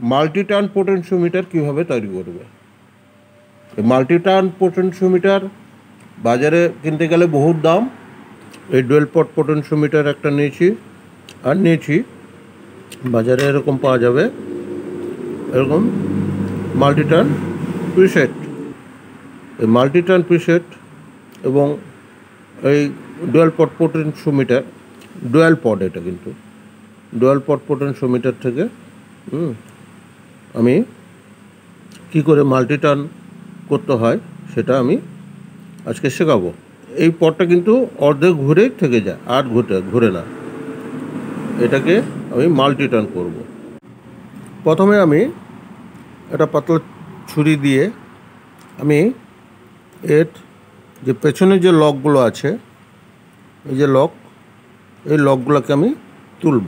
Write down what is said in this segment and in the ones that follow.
মাল্টিটার্ন potentiometer কীভাবে তৈরি করবে। এই মাল্টিটার্ন পোটেনশিওমিটার বাজারে কিনতে গেলে বহুত দাম। এই ডুয়েল পট পোটেনশিওমিটার একটা নিয়েছি বাজারে এরকম পাওয়া যাবে, এরকম মাল্টিটার্ন প্রিসেট। এই মাল্টিটার্ন প্রিসেট এবং এই ডুয়েল পট পোটেনশিওমিটার, ডুয়েল পট, এটা কিন্তু ডুয়েল পট পোটেনশিওমিটার থেকে আমি কি করে মাল্টিটার্ন করতে হয় সেটা আমি আজকে শেখাবো। এই পটটা কিন্তু অর্ধেক ঘুরেই থেকে যায়, আর ঘুরে না। এটাকে আমি মাল্টিটার্ন করব। প্রথমে আমি একটা পাতলা ছুরি দিয়ে আমি এর যে পেছনে যে লকগুলো আছে, এই যে এই লকগুলোকে আমি তুলব।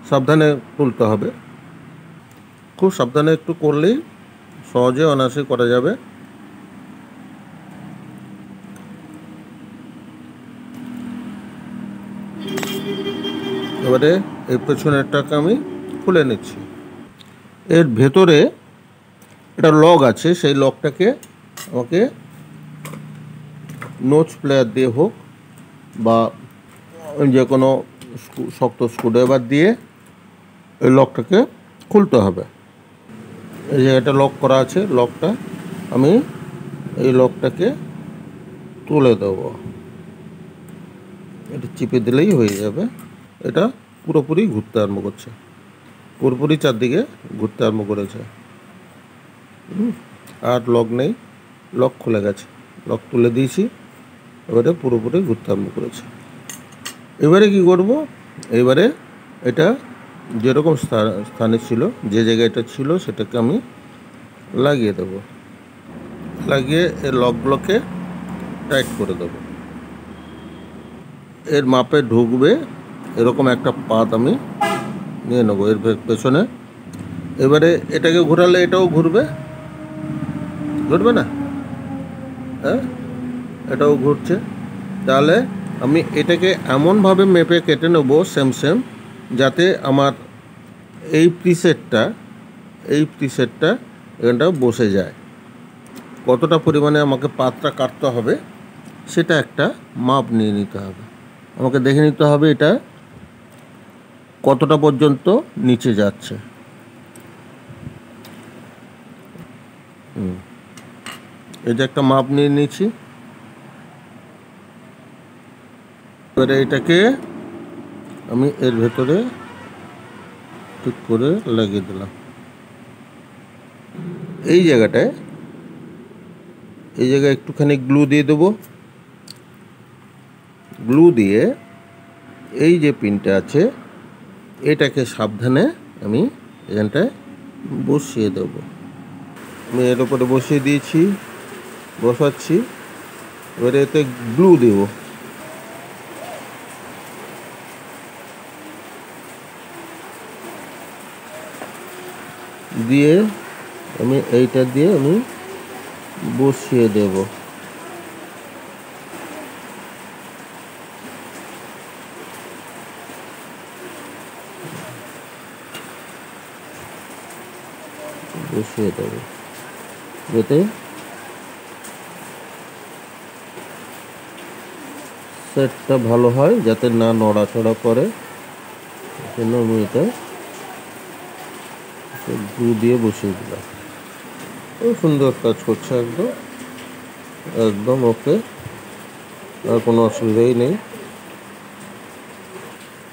সাবধানে তুলতে হবে, খুব সাবধানে একটু করলেই সহজে অনায়াসে করা যাবে। এবারে এই পেছনেরটাকে আমি খুলে নিচ্ছি। এর ভেতরে একটা লক আছে, সেই লকটাকে আমাকে নোচ প্লেয়ার দিয়ে হোক বা যে কোনো শক্ত স্ক্রুড্রাইভার দিয়ে এই লকটাকে খুলতে হবে। এই যে এটা লক করা আছে, লকটা আমি এই লকটাকে তুলে দেব। এটা চিপে দিলেই হয়ে যাবে। এটা পুরোপুরি ঘুরতে আরম্ভ করছে, পুরোপুরি চারদিকে ঘুরতে আরম্ভ করেছে। আর লক নেই, লক খুলে গেছে, লক তুলে দিয়েছি। এবারে পুরোপুরি ঘুরতে আরম্ভ করেছে। এবারে কি করব, এবারে এটা যেরকম স্থানে ছিল, যে জায়গায় এটা ছিল সেটাকে আমি লাগিয়ে দেব। লাগিয়ে এর লকগুলোকে টাইট করে দেব। এর মাপে ঢুকবে এরকম একটা পাত আমি নিয়ে নেবো এর পেছনে। এবারে এটাকে ঘোরালে এটাও ঘুরবে না? হ্যাঁ, এটাও ঘুরছে। তাহলে আমি এটাকে এমনভাবে মেপে কেটে নেব সেম যাতে আমার এই প্রিসেটটা এখানটা বসে যায়। কতটা পরিমাণে আমাকে পাতটা কাটতে হবে সেটা একটা মাপ নিয়ে নিতে হবে। আমাকে দেখে নিতে হবে এটা কতটা পর্যন্ত নিচে যাচ্ছে। এই যে একটা মাপ নিয়ে নিয়েছি। এবারে এটাকে আমি এর ভেতরে ঠিক করে লাগিয়ে দিলাম। এই জায়গায় একটুখানি গ্লু দিয়ে দেবো। গ্লু দিয়ে এই যে পিনটা আছে এটাকে সাবধানে আমি এখানটায় বসিয়ে দেব। আমি এর উপরে বসিয়ে দিয়েছি, বসাচ্ছি। এবারে এতে গ্লু দেব। দিয়ে আমি এইটা দিয়ে আমি বসিয়ে দেব। যাতে সেটটা ভালো হয়, যাতে না নড়াচড়া করে, জন্য আমি এটা গ্লু দিয়ে বসিয়ে দিলাম। খুব সুন্দর কাজ করছে, একদম ওকে, আর কোনো অসুবিধাই নেই।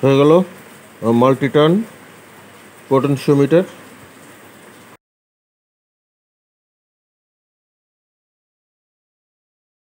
হয়ে গেল মাল্টিটার্ন পোটেনশিওমিটার।